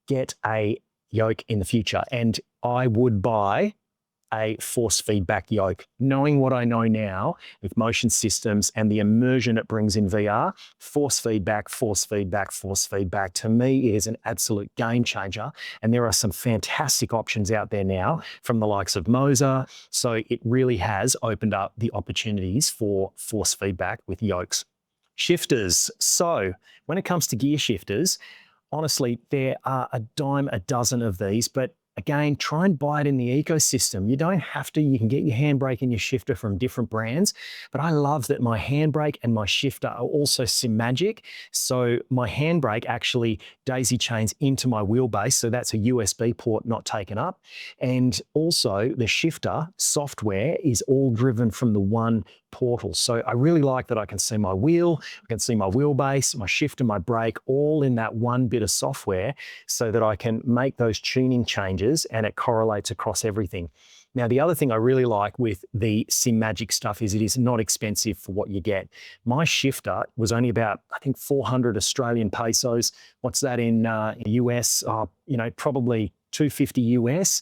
Speaker 1: get a yoke in the future. And I would buy a force feedback yoke. Knowing what I know now with motion systems and the immersion it brings in VR, force feedback, force feedback, force feedback to me is an absolute game changer. And there are some fantastic options out there now from the likes of Moza. So it really has opened up the opportunities for force feedback with yokes. Shifters. So when it comes to gear shifters, honestly, there are a dime a dozen of these, but again, try and buy it in the ecosystem. You don't have to. You can get your handbrake and your shifter from different brands, but I love that my handbrake and my shifter are also SimMagic. So my handbrake actually daisy chains into my wheelbase, so that's a USB port not taken up. And also the shifter software is all driven from the one portal. So I really like that I can see my wheel, I can see my wheelbase, my shifter, my brake, all in that one bit of software so that I can make those tuning changes and it correlates across everything. Now, the other thing I really like with the SimMagic stuff is it is not expensive for what you get. My shifter was only about, I think, 400 Australian pesos. What's that in US? Probably 250 US.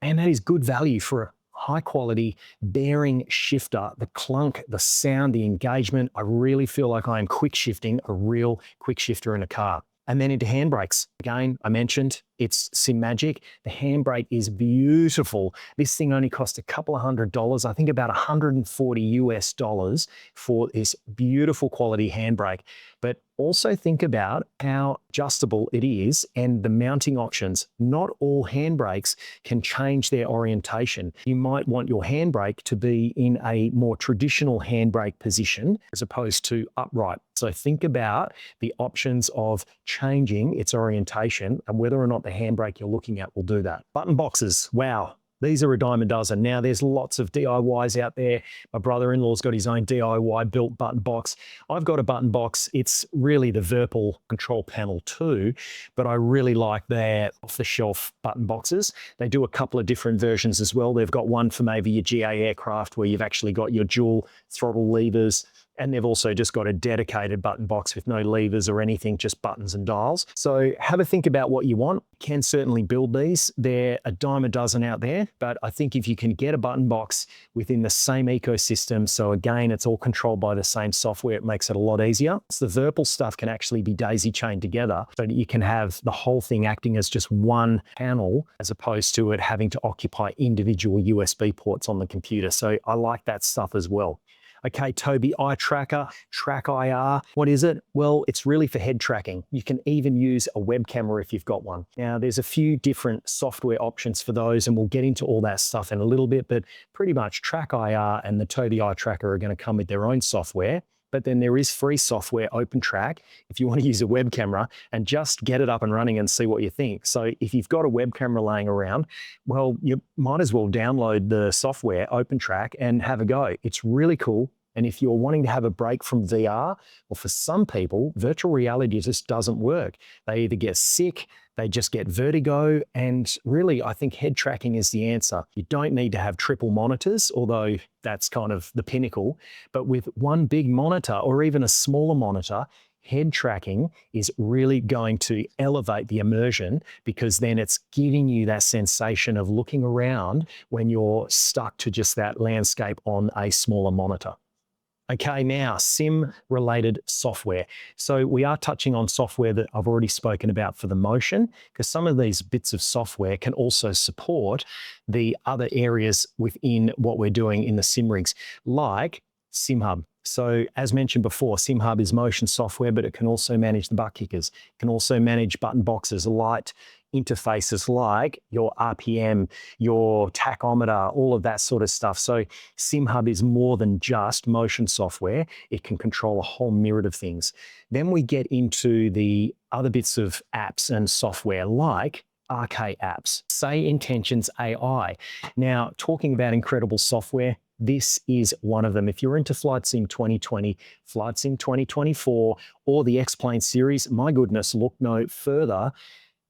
Speaker 1: And that is good value for a high quality bearing shifter, the clunk, the sound, the engagement. I really feel like I am quick shifting a real quick shifter in a car. And then into handbrakes. Again, I mentioned it's SimMagic. The handbrake is beautiful. This thing only cost a couple of $100, I think about 140 US dollars for this beautiful quality handbrake. But also think about how adjustable it is and the mounting options. Not all handbrakes can change their orientation. You might want your handbrake to be in a more traditional handbrake position as opposed to upright. So think about the options of changing its orientation and whether or not the handbrake you're looking at will do that. Button boxes, wow. These are a dime a dozen. Now, there's lots of DIYs out there. My brother-in-law's got his own DIY built button box. I've got a button box. It's really the Virpil control panel too, but I really like their off-the-shelf button boxes. They do a couple of different versions as well. They've got one for maybe your GA aircraft where you've actually got your dual throttle levers, and they've also just got a dedicated button box with no levers or anything, just buttons and dials. So have a think about what you want. You can certainly build these. They're a dime a dozen out there, but I think if you can get a button box within the same ecosystem, so again, it's all controlled by the same software, it makes it a lot easier. So the Virpil stuff can actually be daisy chained together so that you can have the whole thing acting as just one panel as opposed to it having to occupy individual USB ports on the computer. So I like that stuff as well. Okay, Tobii Eye Tracker, Track IR. What is it? Well, it's really for head tracking. You can even use a web camera if you've got one. Now, there's a few different software options for those, and we'll get into all that stuff in a little bit, but pretty much Track IR and the Tobii Eye Tracker are going to come with their own software. But then there is free software, OpenTrack, if you want to use a web camera and just get it up and running and see what you think. So if you've got a web camera laying around, well, you might as well download the software, OpenTrack, and have a go. It's really cool. And if you're wanting to have a break from VR, well, for some people, virtual reality just doesn't work. They either get sick, they just get vertigo, and really, I think head tracking is the answer. You don't need to have triple monitors, although that's kind of the pinnacle, but with one big monitor or even a smaller monitor, head tracking is really going to elevate the immersion because then it's giving you that sensation of looking around when you're stuck to just that landscape on a smaller monitor. Okay, now sim-related software. So we are touching on software that I've already spoken about for the motion, because some of these bits of software can also support the other areas within what we're doing in the sim rigs, like SimHub. So as mentioned before, SimHub is motion software, but it can also manage the butt kickers. It can also manage button boxes, light interfaces like your RPM, your tachometer, all of that sort of stuff. So SimHub is more than just motion software. It can control a whole myriad of things. Then we get into the other bits of apps and software like RK apps, say Intentions AI. Now, talking about incredible software, this is one of them. If you're into Flight Sim 2020, Flight Sim 2024, or the X-Plane series, my goodness, look no further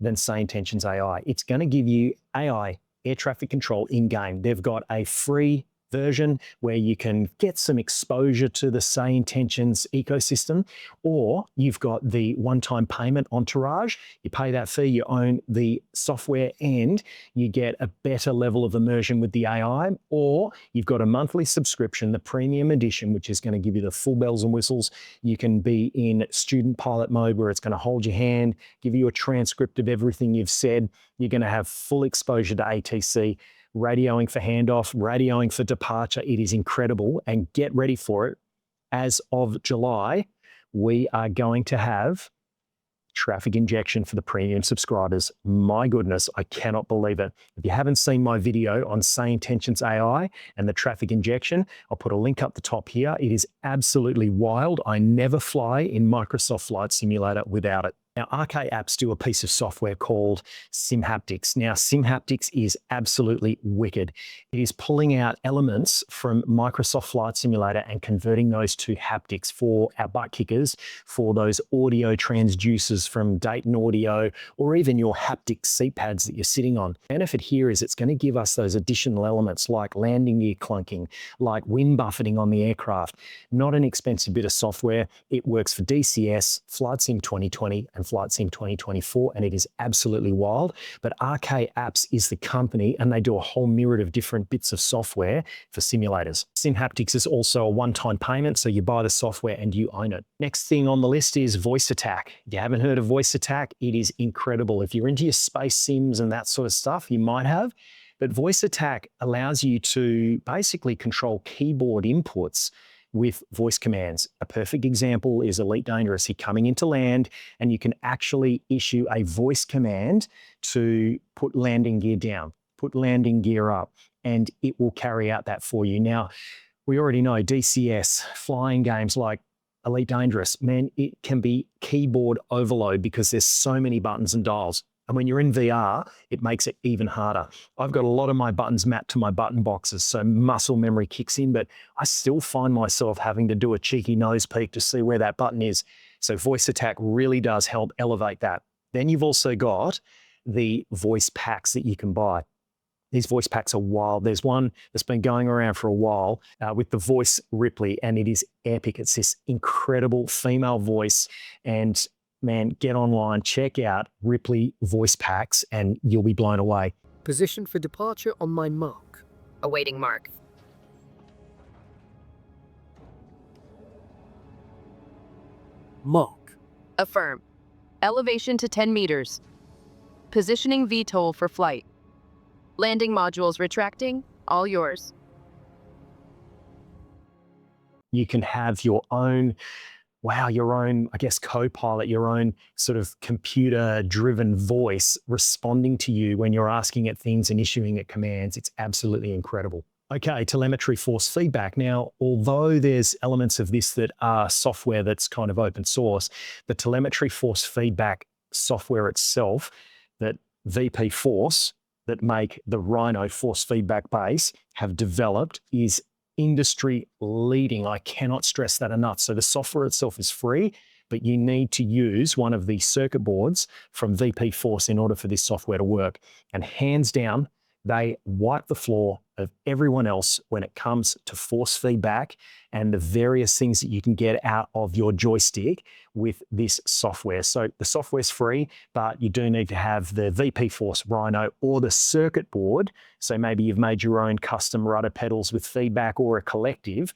Speaker 1: than Say Intentions AI. It's going to give you AI, air traffic control in-game. They've got a free version where you can get some exposure to the Say Intentions ecosystem, or you've got the one-time payment Entourage. You pay that fee, you own the software, and you get a better level of immersion with the AI, or you've got a monthly subscription, the premium edition, which is going to give you the full bells and whistles. You can be in student pilot mode where it's going to hold your hand, give you a transcript of everything you've said. You're going to have full exposure to ATC, radioing for handoff, radioing for departure. It is incredible, and get ready for it. As of July, we are going to have traffic injection for the premium subscribers. My goodness, I cannot believe it. If you haven't seen my video on Say Intentions AI and the traffic injection, I'll put a link up the top here. It is absolutely wild. I never fly in Microsoft Flight Simulator without it. Now, RK Apps do a piece of software called SimHaptics. Now, SimHaptics is absolutely wicked. It is pulling out elements from Microsoft Flight Simulator and converting those to haptics for our butt kickers, for those audio transducers from Dayton Audio, or even your haptic seat pads that you're sitting on. The benefit here is it's going to give us those additional elements like landing gear clunking, like wind buffeting on the aircraft. Not an expensive bit of software. It works for DCS, Flight Sim 2020, and Flight Sim 2024, and it is absolutely wild. But RK Apps is the company, and they do a whole myriad of different bits of software for simulators. SimHaptics is also a one-time payment, so you buy the software and you own it. Next thing on the list is Voice Attack. If you haven't heard of Voice Attack, it is incredible. If you're into your space sims and that sort of stuff, you might have. But Voice Attack allows you to basically control keyboard inputs with voice commands. A perfect example is Elite Dangerous. You're coming into land and you can actually issue a voice command to put landing gear down, put landing gear up, and it will carry out that for you. Now, we already know DCS, flying games like Elite Dangerous, man, it can be keyboard overload because there's so many buttons and dials. And when you're in VR, it makes it even harder. I've got a lot of my buttons mapped to my button boxes, so muscle memory kicks in, but I still find myself having to do a cheeky nose peek to see where that button is. So Voice Attack really does help elevate that. Then you've also got the voice packs that you can buy. These voice packs are wild. There's one that's been going around for a while with the voice Ripley, and it is epic. It's this incredible female voice, and man, get online, check out Ripley voice packs, and you'll be blown away.
Speaker 2: Position for departure on my mark.
Speaker 3: Awaiting mark.
Speaker 2: Mark.
Speaker 3: Affirm. Elevation to 10 meters. Positioning VTOL for flight. Landing modules retracting. All yours.
Speaker 1: You can have your own, I guess, co-pilot, your own sort of computer-driven voice responding to you when you're asking it things and issuing it commands. It's absolutely incredible. Okay, telemetry force feedback. Now, although there's elements of this that are software that's kind of open source, the telemetry force feedback software itself that VP Force, that make the Rhino force feedback base, have developed is industry leading. I cannot stress that enough. So the software itself is free, but you need to use one of the circuit boards from VP Force in order for this software to work. And hands down, they wipe the floor of everyone else when it comes to force feedback and the various things that you can get out of your joystick with this software. So the software's free, but you do need to have the VP Force Rhino or the circuit board. So maybe you've made your own custom rudder pedals with feedback or a collective.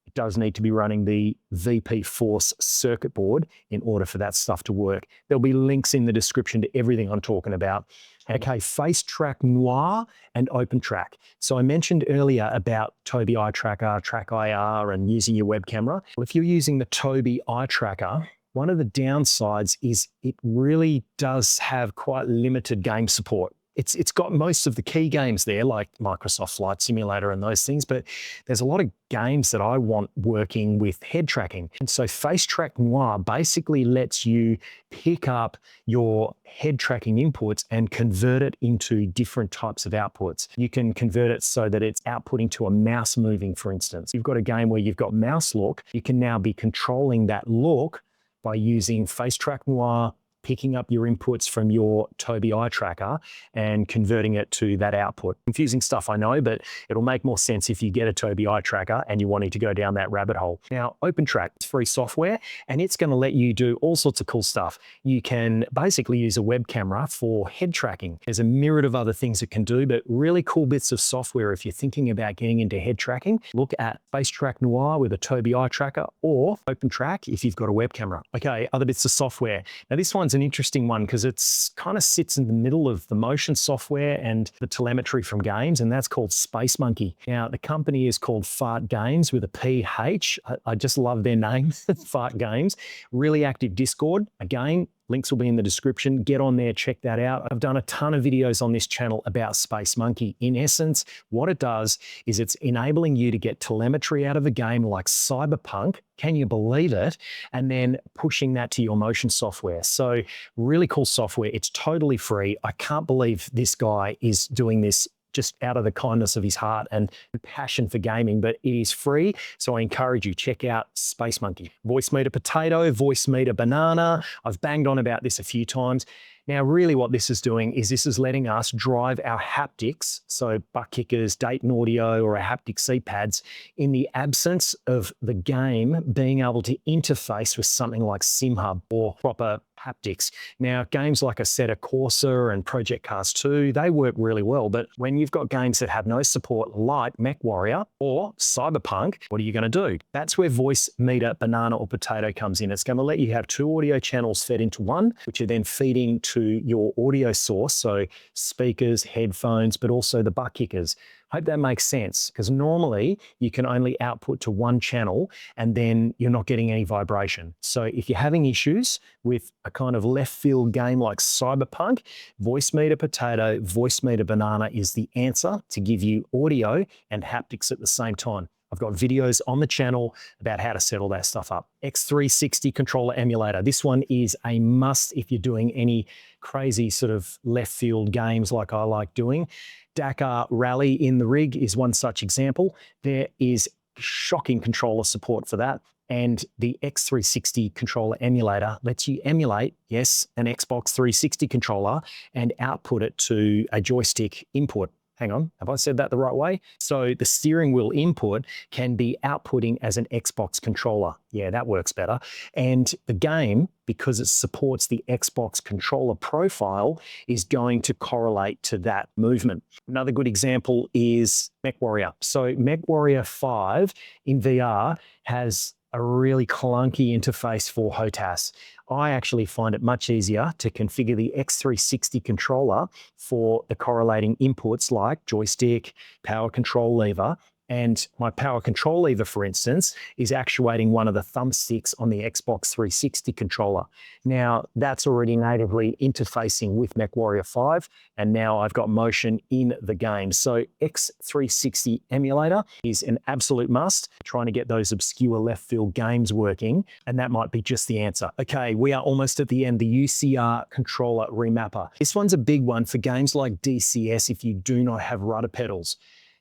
Speaker 1: It does need to be running the VP Force circuit board in order for that stuff to work. There'll be links in the description to everything I'm talking about. Okay, FaceTrack Noir and OpenTrack. So I mentioned earlier about Tobii Eye Tracker, Track IR, and using your web camera. Well, if you're using the Tobii Eye Tracker, one of the downsides is it really does have quite limited game support. It's got most of the key games there, like Microsoft Flight Simulator and those things, but there's a lot of games that I want working with head tracking. And so FaceTrack Noir basically lets you pick up your head tracking inputs and convert it into different types of outputs. You can convert it so that it's outputting to a mouse moving, for instance. You've got a game where you've got mouse look. You can now be controlling that look by using FaceTrack Noir picking up your inputs from your Tobii eye tracker and converting it to that output. Confusing stuff, I know, but it'll make more sense if you get a Tobii eye tracker and you're wanting to go down that rabbit hole. Now, OpenTrack is free software, and it's going to let you do all sorts of cool stuff. You can basically use a web camera for head tracking. There's a myriad of other things it can do, but really cool bits of software. If you're thinking about getting into head tracking, look at FaceTrack Noir with a Tobii eye tracker, or OpenTrack if you've got a web camera. Okay, other bits of software. Now, this one's an interesting one because it's kind of sits in the middle of the motion software and the telemetry from games, and that's called Space Monkey. Now, the company is called Fart Games with a PH. I just love their name, Fart Games. Really active Discord. Again, links will be in the description. Get on there, check that out. I've done a ton of videos on this channel about Space Monkey. In essence, what it does is it's enabling you to get telemetry out of a game like Cyberpunk. Can you believe it? And then pushing that to your motion software. So really cool software. It's totally free. I can't believe this guy is doing this just out of the kindness of his heart and passion for gaming, but it is free. So I encourage you, check out Space Monkey. Voicemeeter Potato, Voicemeeter Banana. I've banged on about this a few times. Now, really what this is doing is this is letting us drive our haptics, so butt kickers, Dayton Audio, or our haptic seat pads, in the absence of the game being able to interface with something like SimHub or proper haptics. Now, games like Assetto Corsa and Project Cars 2, they work really well, but when you've got games that have no support like MechWarrior or Cyberpunk, what are you going to do? That's where Voicemeeter Banana or Potato comes in. It's going to let you have two audio channels fed into one, which are then feeding to your audio source, so speakers, headphones, but also the butt kickers. Hope that makes sense, because normally you can only output to one channel and then you're not getting any vibration. So if you're having issues with a kind of left field game like Cyberpunk, Voicemeeter Potato, Voicemeeter Banana is the answer to give you audio and haptics at the same time. I've got videos on the channel about how to set all that stuff up. X360 controller emulator. This one is a must if you're doing any crazy sort of left field games like I like doing. Dakar Rally in the Rig is one such example. There is shocking controller support for that. And the X360 controller emulator lets you emulate, yes, an Xbox 360 controller and output it to a joystick input. Hang on, have I said that the right way? So the steering wheel input can be outputting as an Xbox controller. Yeah, that works better. And the game, because it supports the Xbox controller profile, is going to correlate to that movement. Another good example is MechWarrior. So MechWarrior 5 in VR has a really clunky interface for HOTAS. I actually find it much easier to configure the X360 controller for the correlating inputs like joystick, power control lever, and my power control lever, for instance, is actuating one of the thumbsticks on the Xbox 360 controller. Now, that's already natively interfacing with MechWarrior 5, and now I've got motion in the game. So X360 emulator is an absolute must, trying to get those obscure left field games working, and that might be just the answer. Okay, we are almost at the end, the UCR controller remapper. This one's a big one for games like DCS if you do not have rudder pedals.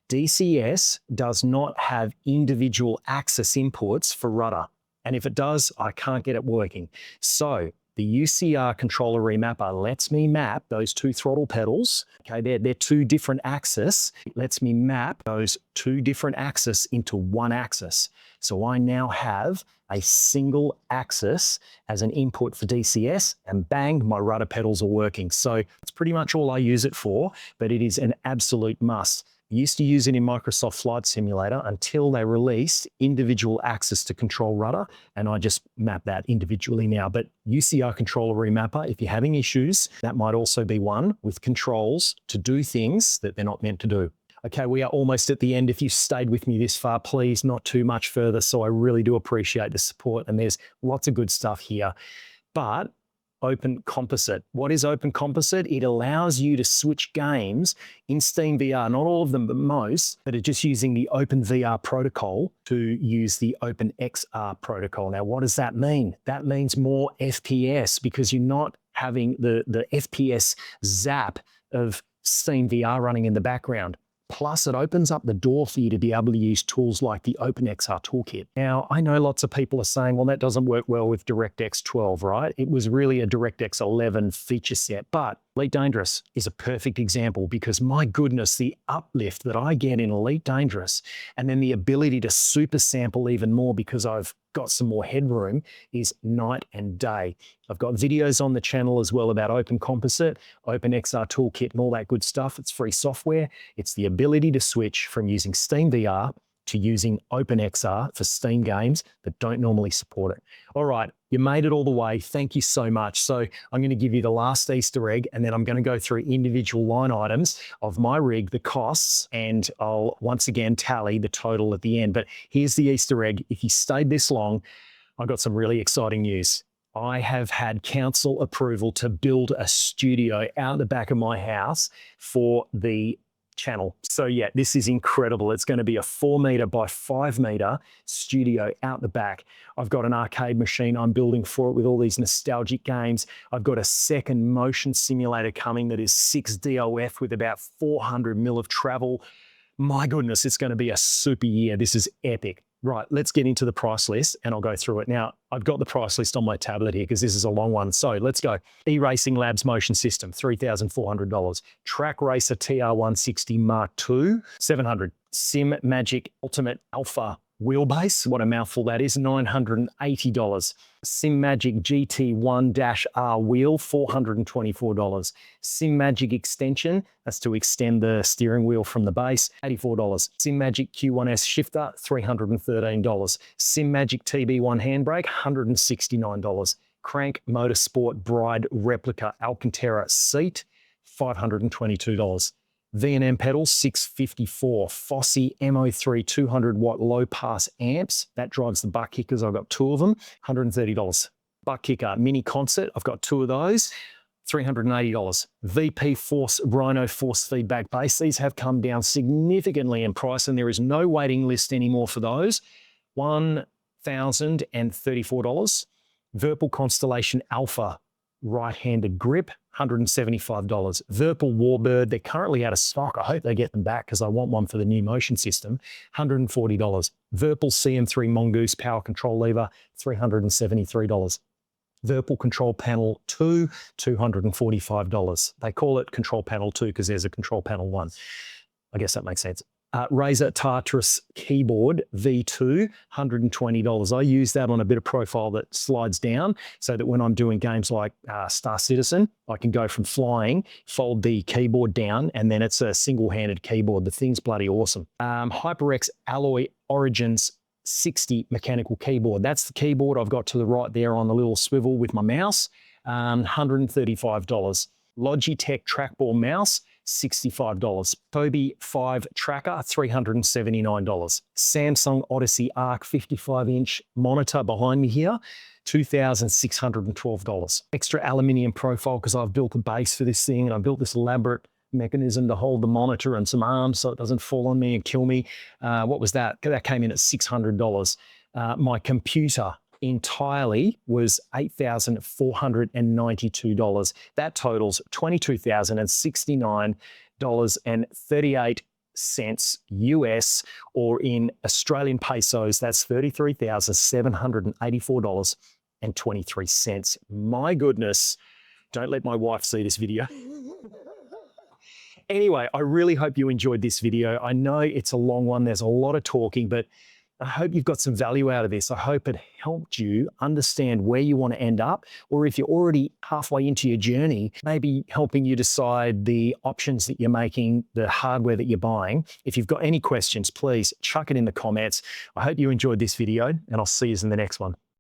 Speaker 1: DCS does not have individual axis inputs for rudder. And if it does, I can't get it working. So the UCR controller remapper lets me map those two throttle pedals. Okay, they're two different axes. It lets me map those two different axes into one axis. So I now have a single axis as an input for DCS, and bang, my rudder pedals are working. So it's pretty much all I use it for, but it is an absolute must. I used to use it in Microsoft Flight Simulator until they released individual axis to control rudder, and I just map that individually now. But UCR controller remapper, if you're having issues, that might also be one with controls to do things that they're not meant to do. Okay, we are almost at the end. If you've stayed with me this far, please, not too much further. So I really do appreciate the support, and there's lots of good stuff here. But Open Composite. What is Open Composite? It allows you to switch games in Steam VR, not all of them, but most, that are just using the OpenVR protocol to use the OpenXR protocol. Now, what does that mean? That means more FPS, because you're not having the FPS zap of Steam VR running in the background. Plus, it opens up the door for you to be able to use tools like the OpenXR Toolkit. Now, I know lots of people are saying, well, that doesn't work well with DirectX 12, right? It was really a DirectX 11 feature set, but Elite Dangerous is a perfect example because my goodness, the uplift that I get in Elite Dangerous and then the ability to super sample even more because I've got some more headroom is night and day. I've got videos on the channel as well about Open Composite, OpenXR Toolkit and all that good stuff. It's free software. It's the ability to switch from using SteamVR to using OpenXR for Steam games that don't normally support it. All right, you made it all the way. Thank you so much. So I'm going to give you the last Easter egg, and then I'm going to go through individual line items of my rig, the costs, and I'll once again tally the total at the end. But here's the Easter egg. If you stayed this long, I've got some really exciting news. I have had council approval to build a studio out the back of my house for the channel. So yeah, this is incredible. It's going to be a 4 meter by 5 meter studio out the back. I've got an arcade machine I'm building for it with all these nostalgic games. I've got a second motion simulator coming that is 6 DOF with about 400 mil of travel. My goodness, it's going to be a super year. This is epic. Right, let's get into the price list and I'll go through it. Now, I've got the price list on my tablet here because this is a long one. So let's go. eRacing Labs Motion System, $3,400. Track Racer TR160 Mark II, $700. Sim Magic Ultimate Alpha Wheelbase, what a mouthful that is, $980. Sim Magic GT1-R wheel, $424. Sim Magic Extension, that's to extend the steering wheel from the base, $84. Sim Magic Q1S shifter, $313. Sim Magic TB1 handbrake, $169. Crank Motorsport Bride Replica Alcantara seat, $522. V&M pedals, $654. Fossey MO3 200 watt low pass amps. That drives the butt kickers. I've got 2 of them, $130. Butt kicker mini concert. I've got 2 of those, $380. VP Force Rhino force feedback bass. These have come down significantly in price and there is no waiting list anymore for those. $1,034. Virpil Constellation Alpha right-handed grip, $175. Virpil Warbird, they're currently out of stock. I hope they get them back because I want one for the new motion system, $140. Virpil CM3 Mongoose power control lever, $373. Virpil Control Panel 2, $245. They call it Control Panel 2 because there's a Control Panel 1. I guess that makes sense. Razer Tartarus keyboard V2, $120. I use that on a bit of profile that slides down so that when I'm doing games like Star Citizen, I can go from flying, fold the keyboard down, and then it's a single-handed keyboard. The thing's bloody awesome. HyperX Alloy Origins 60 mechanical keyboard. That's the keyboard I've got to the right there on the little swivel with my mouse, $135. Logitech trackball mouse, $65. Tobii 5 tracker, $379. Samsung Odyssey Arc 55-inch monitor behind me here, $2,612. Extra aluminium profile because I've built a base for this thing and I built this elaborate mechanism to hold the monitor and some arms so it doesn't fall on me and kill me. What was that? That came in at $600. My computer entirely was $8,492. That totals $22,069.38 US, or in Australian pesos, that's $33,784.23. My goodness, don't let my wife see this video. Anyway, I really hope you enjoyed this video. I know it's a long one. There's a lot of talking, but I hope you've got some value out of this. I hope it helped you understand where you want to end up, or if you're already halfway into your journey, maybe helping you decide the options that you're making, the hardware that you're buying. If you've got any questions, please chuck it in the comments. I hope you enjoyed this video, and I'll see you in the next one.